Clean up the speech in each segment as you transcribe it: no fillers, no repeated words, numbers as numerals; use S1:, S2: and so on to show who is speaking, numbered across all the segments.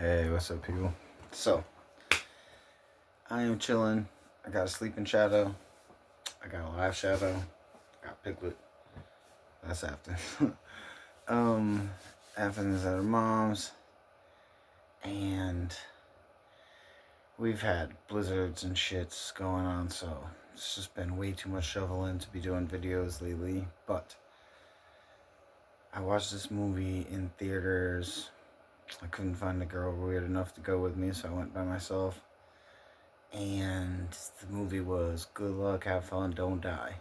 S1: Hey, what's up, people? So, I am chilling. I got a sleeping shadow. I got a live shadow. I got Piglet. That's after. um, Afton is at her mom's. And we've had blizzards and shits going on, so it's just been way too much shoveling to be doing videos lately. But I watched this movie in theaters. I couldn't find a girl weird enough to go with me, so I went by myself. And the movie was Good Luck, Have Fun, Don't Die.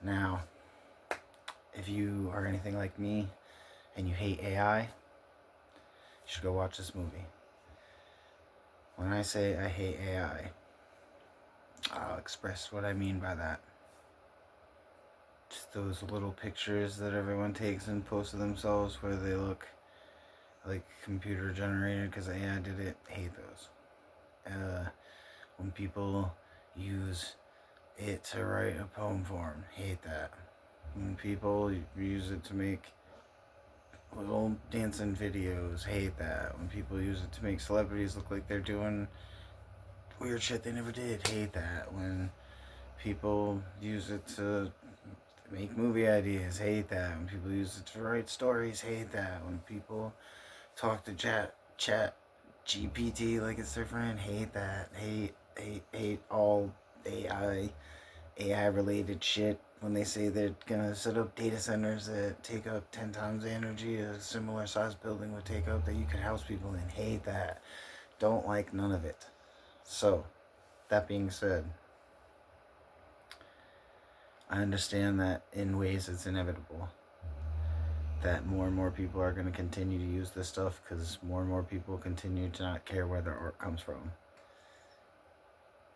S1: Now, if you are anything like me and you hate AI, you should go watch this movie. When I say I hate AI, I'll express what I mean by that. Just those little pictures that everyone takes and posts of themselves where they look like computer generated because AI did it. Hate those. When people use it to write a poem form, hate that. When people use it to make little dancing videos, hate that. When people use it to make celebrities look like they're doing weird shit they never did, hate that. When people use it to make movie ideas, hate that. When people use it to write stories, hate that. When people talk to chat GPT like it's their friend, hate that. Hate all AI related shit. When they say they're gonna set up data centers that take up 10 times the energy a similar size building would take up that you could house people in, hate that. Don't like none of it. So, that being said, I understand that in ways it's inevitable that more and more people are going to continue to use this stuff because more and more people continue to not care where their art comes from.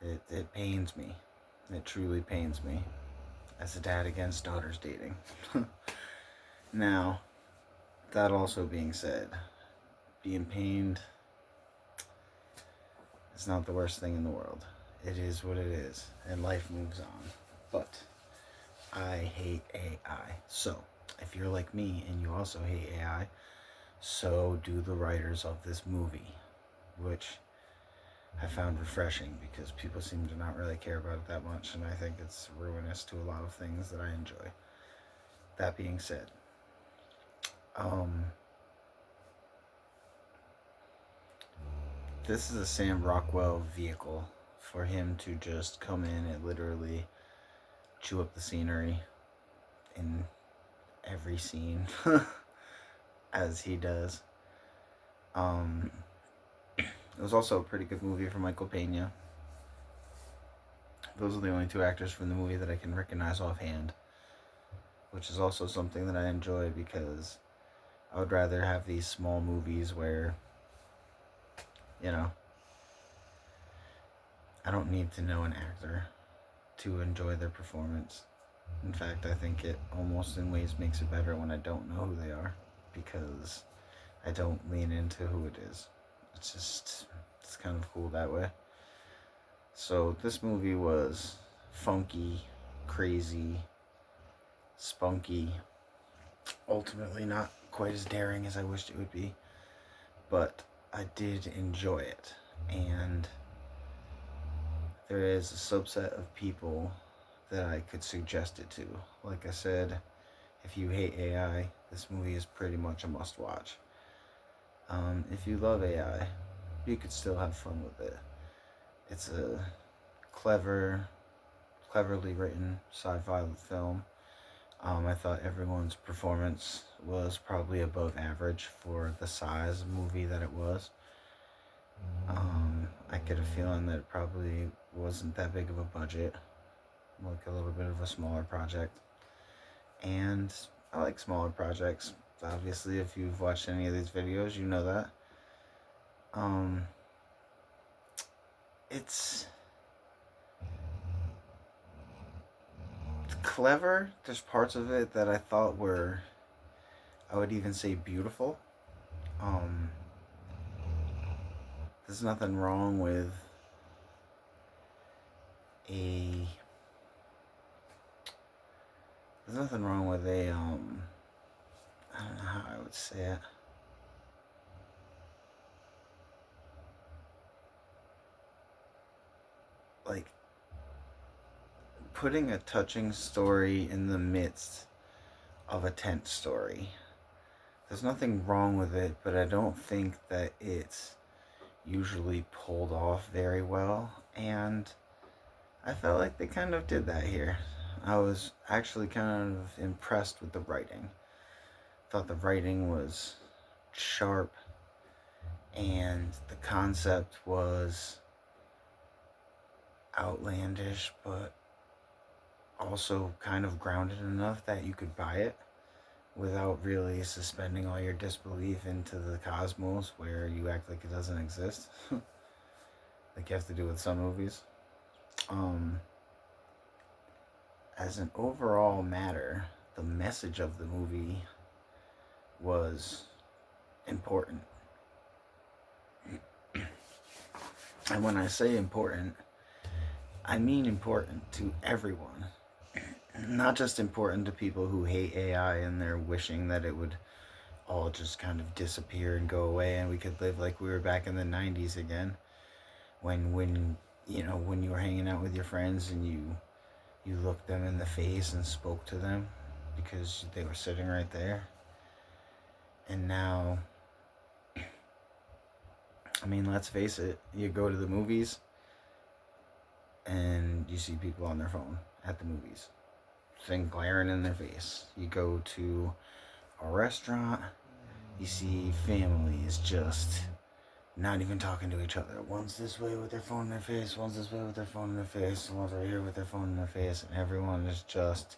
S1: It pains me. It truly pains me as a dad against daughters dating. Now, that also being said, being pained is not the worst thing in the world. It is what it is, and life moves on. But I hate AI. So, if you're like me and you also hate AI, so do the writers of this movie, which I found refreshing because people seem to not really care about it that much, and I think it's ruinous to a lot of things that I enjoy. That being said, this is a Sam Rockwell vehicle for him to just come in and literally chew up the scenery in every scene as he does. It was also a pretty good movie for Michael Pena. Those are the only two actors from the movie that I can recognize offhand, which is also something that I enjoy because I would rather have these small movies where, you know, I don't need to know an actor to enjoy their performance. In fact, I think it almost in ways makes it better when I don't know who they are because I don't lean into who it is. It's kind of cool that way. So this movie was funky, crazy, spunky, ultimately not quite as daring as I wished it would be, but I did enjoy it. And there is a subset of people that I could suggest it to. Like I said, if you hate AI, this movie is pretty much a must watch. If you love AI, you could still have fun with it. It's a cleverly written sci-fi film. I thought everyone's performance was probably above average for the size movie that it was. I get a feeling that it probably wasn't that big of a budget, like a little bit of a smaller project. And I like smaller projects. Obviously, if you've watched any of these videos, you know that. It's clever. There's parts of it that I thought were, I would even say, beautiful. There's nothing wrong with a I don't know how I would say it. putting a touching story in the midst of a tense story. There's nothing wrong with it, but I don't think that it's usually pulled off very well, and I felt like they kind of did that here. I was actually kind of impressed with the writing. Thought the writing was sharp, and the concept was outlandish, but also kind of grounded enough that you could buy it without really suspending all your disbelief into the cosmos where you act like it doesn't exist. Like you have to do with some movies. As an overall matter, the message of the movie was important. And when I say important, I mean important to everyone. Not just important to people who hate AI and they're wishing that it would all just kind of disappear and go away and we could live like we were back in the 90s again. When you were hanging out with your friends and you looked them in the face and spoke to them because they were sitting right there. And now, I mean, let's face it, you go to the movies and you see people on their phone at the movies, thing glaring in their face. You go to a restaurant, you see families just not even talking to each other. One's this way with their phone in their face, one's this way with their phone in their face, one's right here with their phone in their face, and everyone is just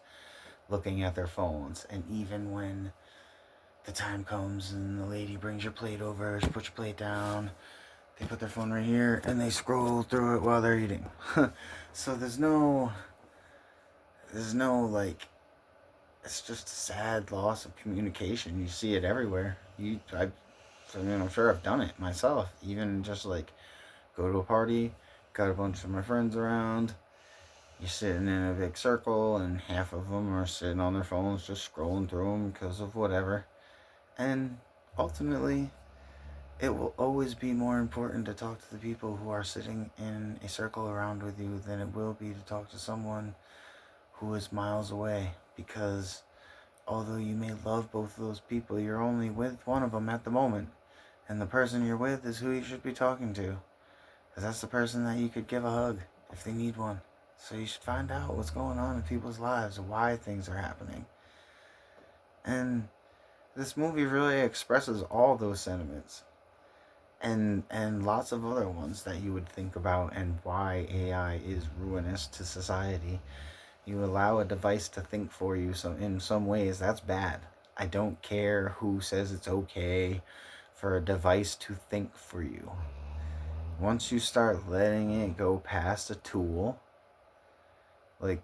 S1: looking at their phones. And even when the time comes and the lady brings your plate over, she puts your plate down, they put their phone right here and they scroll through it while they're eating. So there's no like, it's just a sad loss of communication. You see it everywhere. I'm sure I've done it myself. Even just like go to a party, got a bunch of my friends around, you're sitting in a big circle and half of them are sitting on their phones just scrolling through them because of whatever. And ultimately, it will always be more important to talk to the people who are sitting in a circle around with you than it will be to talk to someone who is miles away. Because although you may love both of those people, you're only with one of them at the moment. And the person you're with is who you should be talking to. Because that's the person that you could give a hug if they need one. So you should find out what's going on in people's lives, why things are happening. And this movie really expresses all those sentiments. And lots of other ones that you would think about, and why AI is ruinous to society. You allow a device to think for you, so in some ways that's bad. I don't care who says it's okay for a device to think for you. Once you start letting it go past a tool, like,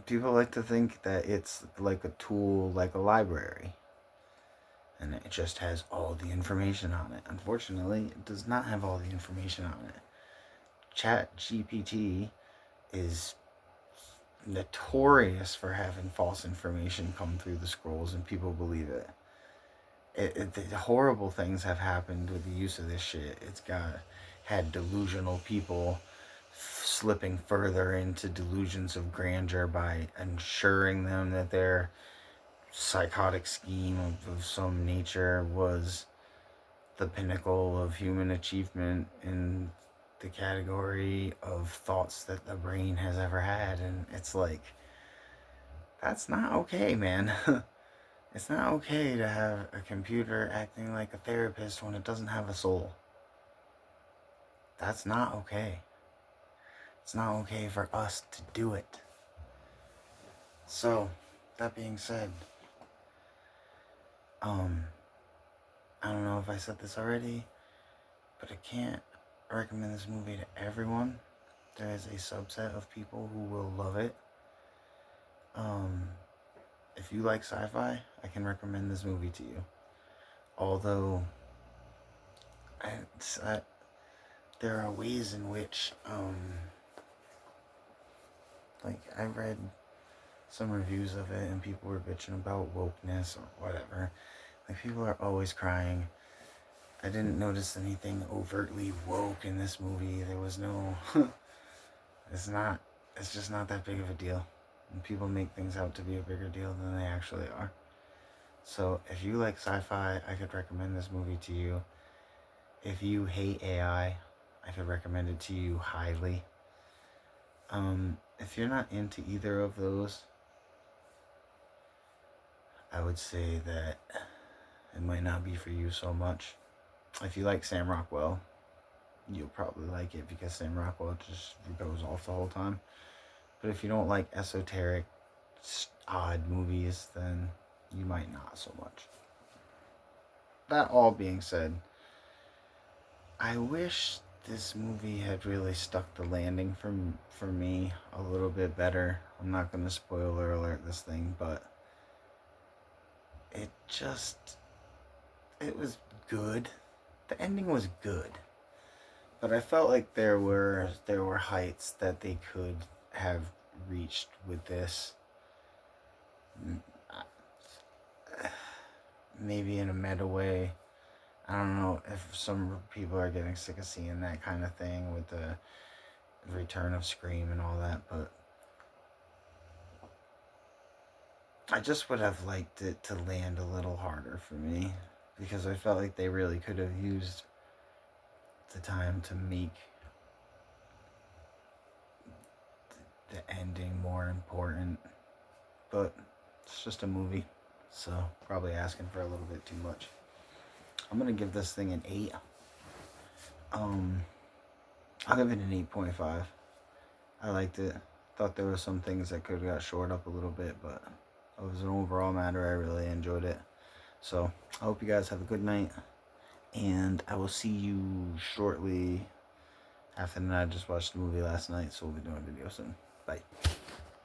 S1: people like to think that it's like a tool, like a library, and it just has all the information on it. Unfortunately, it does not have all the information on it. ChatGPT is notorious for having false information come through the scrolls and people believe it. The horrible things have happened with the use of this shit. It's had delusional people slipping further into delusions of grandeur by ensuring them that their psychotic scheme of some nature was the pinnacle of human achievement in the category of thoughts that the brain has ever had. And it's like, that's not okay, man. It's not okay to have a computer acting like a therapist when it doesn't have a soul. That's not okay. It's not okay for us to do it. So, that being said, I don't know if I said this already, but I can't recommend this movie to everyone. There is a subset of people who will love it. If you like sci-fi, I can recommend this movie to you. Although, there are ways in which, like, I read some reviews of it and people were bitching about wokeness or whatever. Like, people are always crying. I didn't notice anything overtly woke in this movie. There was no... It's not it's just not that big of a deal. And people make things out to be a bigger deal than they actually are. So if you like sci-fi, I could recommend this movie to you. If you hate AI, I could recommend it to you highly. If you're not into either of those, I would say that it might not be for you so much. If you like Sam Rockwell, you'll probably like it because Sam Rockwell just goes off the whole time. But if you don't like esoteric, odd movies, then you might not so much. That all being said, I wish this movie had really stuck the landing for me a little bit better. I'm not going to spoiler alert this thing, but it was good. The ending was good. But I felt like there were heights that they could have reached with this. Maybe in a meta way. I don't know if some people are getting sick of seeing that kind of thing with the return of Scream and all that, but I just would have liked it to land a little harder for me because I felt like they really could have used the time to make the ending more important. But it's just a movie, so probably asking for a little bit too much. I'm gonna give this thing an 8. I'll give it an 8.5. I liked it. Thought there were some things that could have got shored up a little bit, but as an overall matter, I really enjoyed it. So I hope you guys have a good night, and I will see you shortly. After that, I just watched the movie last night, so we'll be doing a video soon. Bye.